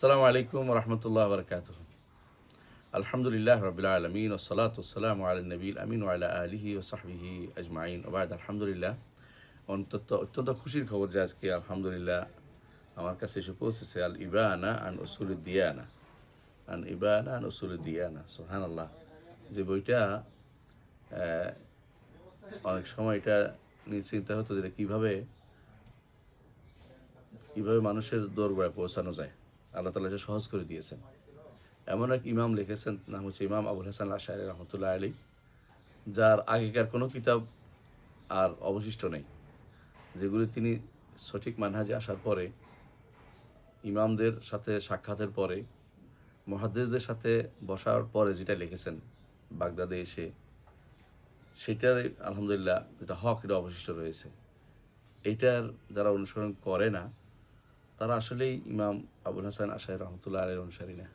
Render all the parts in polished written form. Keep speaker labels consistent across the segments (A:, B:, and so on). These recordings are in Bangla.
A: আসসালামু আলাইকুম রহমতুল্লাহ বরকাত। আলহামদুলিল্লাহ রবিল আলমিন ওসলাতাম আল নবীল আমিন আলা আলিহি ও সাহবিহি আজমাইন ওবায়দ। আলহামদুলিল্লাহ, অত্যন্ত খুশির খবর যে আজকে আলহামদুলিল্লাহ আমার কাছে এসে পৌঁছেছে আল ইবানা আন উসুলুদ্দিয়ানা, সুবহান আল্লাহ। যে বইটা অনেক সময় এটা নিয়ে চিন্তা হতো যে কিভাবে মানুষের দোরগোড়ায় পৌঁছানো যায়। আল্লাহ তাআলা এটা সহজ করে দিয়েছেন। এমন এক ইমাম লিখেছেন, নাম হচ্ছে ইমাম আবুল হাসান আশআরী রহমতুল্লাহ আলী, যার আগেকার কোনো কিতাব আর অবশিষ্ট নেই, যেগুলি তিনি সঠিক মানহাজে আসার পরে, ইমামদের সাথে সাক্ষাতের পরে, মুহাদ্দিসদের সাথে বসার পরে যেটা লিখেছেন বাগদাদে এসে, সেটার আলহামদুলিল্লাহ যেটা হক এটা অবশিষ্ট রয়েছে। এইটার যারা অনুসরণ করে না তারা আসলেই ইমাম আবুল হাসান আশআরী রহমতুল্লাহ আলীর অনুসারী না।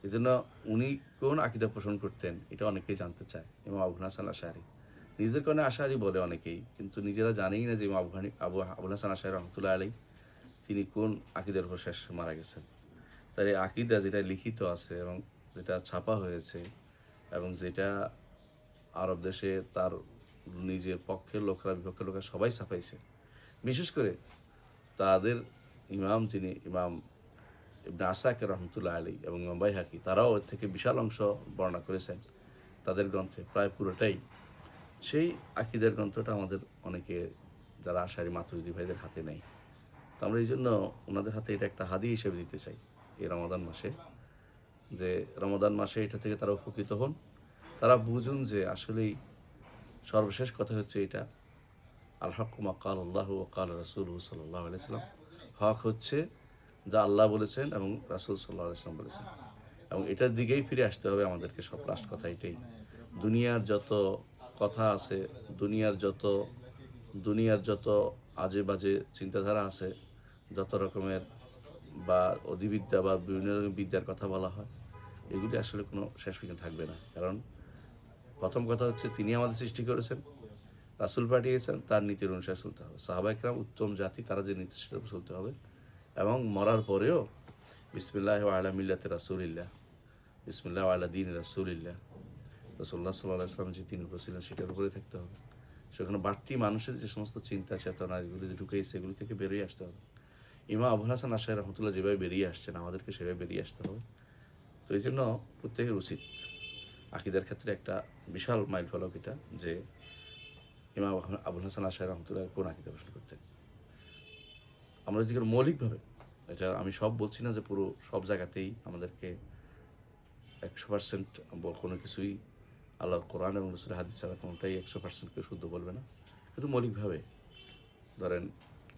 A: এই জন্য উনি কোন আকীদা পোষণ করতেন এটা অনেকেই জানতে চায়। ইমাম আবুল হাসান আশআরী নিজের কারণে আশআরী বলে অনেকেই, কিন্তু নিজেরা জানেই না যে ইমাম আবুল হাসান আশআরী রহমতুল্লাহ আলী তিনি কোন আকীদার উপর শেষ মারা গেছেন। তার এই আকীদা যেটা লিখিত আছে এবং যেটা ছাপা হয়েছে এবং যেটা আরব দেশে তার নিজের পক্ষের লোকরা বিপক্ষের লোকরা সবাই ছাপাইছে, বিশেষ করে তাদের ইমাম যিনি ইমাম ইবনে আসাকির রহমতুল্লাহ আলী এবং ইমাম বাইহাকি, তারাও এর থেকে বিশাল অংশ বর্ণনা করেছেন তাদের গ্রন্থে, প্রায় পুরোটাই। সেই আকীদার গ্রন্থটা আমাদের অনেকে যারা আশারি মাতুরিদি ভাইদের হাতে নেই। তো আমরা এই জন্য ওনাদের হাতে এটা একটা হাদিয়া হিসেবে দিতে চাই এই রমাদান মাসে, যে রমাদান মাসে এটা থেকে তারা উপকৃত হন, তারা বুঝুন যে আসলেই সর্বশেষ কথা হচ্ছে এটা, আল হক মা কাল আল্লাহ ও কাল রাসূলুহু সাল্লাল্লাহু আলাইহি ওয়াসাল্লাম। হক হচ্ছে যা আল্লাহ বলেছেন এবং রাসূল সাল্লাল্লাহু আলাইহি ওয়াসাল্লাম বলেছেন, এবং এটার দিকেই ফিরে আসতে হবে আমাদেরকে। সব লাস্ট কথা এটাই। দুনিয়ার যত কথা আছে, দুনিয়ার যত আজে বাজে চিন্তাধারা আছে, যত রকমের বা অধিবিদ্যা বা বিভিন্ন রকমের বিদ্যার কথা বলা হয়, এগুলি আসলে কোনো শেষ পর্যন্ত থাকবে না। কারণ প্রথম কথা হচ্ছে তিনি আমাদের সৃষ্টি করেছেন, রাসূল পাঠিয়েছেন, তার নীতির অনুসারে চলতে হবে। সাহাবায়ে কেরাম উত্তম জাতি, তারা যে নীতি সেটা চলতে হবে। এবং মরার পরেও বিসমিল্লাহ ওয়া আলা মিল্লাতি রাসূলিল্লাহ, বিসমিল্লাহ ওয়া আলা দীন রাসূলিল্লাহ, রাসূলুল্লাহ সাল্লাল্লাহু আলাইহি ওয়াসাল্লাম যে তিনি উপর ছিলেন সেটার উপরে থাকতে হবে। সেখানে বাড়তি মানুষের যে সমস্ত চিন্তা চেতনা এগুলি যে ঢুকেছে, এগুলি থেকে বেরিয়ে আসতে হবে। ইমাম আবুল হাসান আশআরী রহমতুল্লাহ যেভাবে বেরিয়ে আসছেন, আমাদেরকে সেভাবে বেরিয়ে আসতে হবে। তো এই জন্য প্রত্যেকের উচিত, আকীদার ক্ষেত্রে একটা বিশাল মাইল ফলক এটা, যে ইমাম আবুল হাসান আশআরী রহমতুল্লাহ কোন আকীদা পোষণ করতেন। আমরা যদি মৌলিকভাবে, এটা আমি সব বলছি না যে পুরো সব জায়গাতেই আমাদেরকে 100% কোনো কিছুই আল্লাহর কোরআন এবং রাসূলের হাদিস ছাড়া কোনোটাই 100% কেউ শুদ্ধ বলবে না, কিন্তু মৌলিকভাবে ধরেন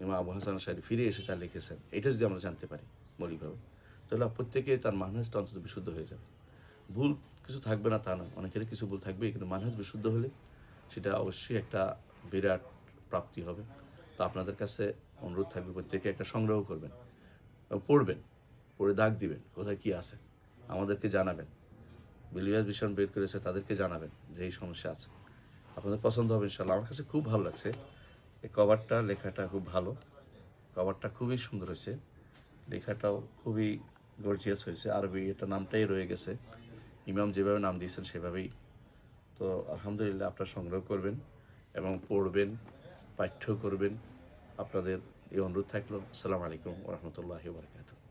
A: ইমাম আবু হাসান আশআরী ফিরে এসে যা লিখেছেন, এটা যদি আমরা জানতে পারি মৌলিকভাবে, তাহলে প্রত্যেকে তার মানহাজটা অন্তত বিশুদ্ধ হয়ে যাবে। ভুল কিছু থাকবে না তা নয়, অনেকেরই কিছু ভুল থাকবেই, কিন্তু মানহাজ বিশুদ্ধ হলে সেটা অবশ্যই একটা বিরাট প্রাপ্তি হবে। তো আপনাদের কাছে অনুরোধ থাকবে প্রত্যেকে একটা সংগ্রহ করবেন এবং পড়বেন, পড়ে দাগ দিবেন কোথায় কী আছে, আমাদেরকে জানাবেন। বিলিয়াস ভিশন বের করেছে, তাদেরকে জানাবেন যে এই সমস্যা আছে। আপনাদের পছন্দ হবে ইনশাল্লাহ। আমার কাছে খুব ভালো লাগছে এই কভারটা, লেখাটা খুব ভালো, কভারটা খুবই সুন্দর হয়েছে, লেখাটাও খুবই গর্জিয়াস হয়েছে, আরবি এটা নামটাই রয়ে গেছে, ইমাম যেভাবে নাম দিয়েছেন সেভাবেই। তো আলহামদুলিল্লাহ, আপনারা সংগ্রহ করবেন এবং পড়বেন, পাঠ্য করবেন। আপনাদের এই অনুরোধ থাকলো। আসসালামু আলাইকুম ওয়া রাহমাতুল্লাহি ওয়া বারাকাতুহু।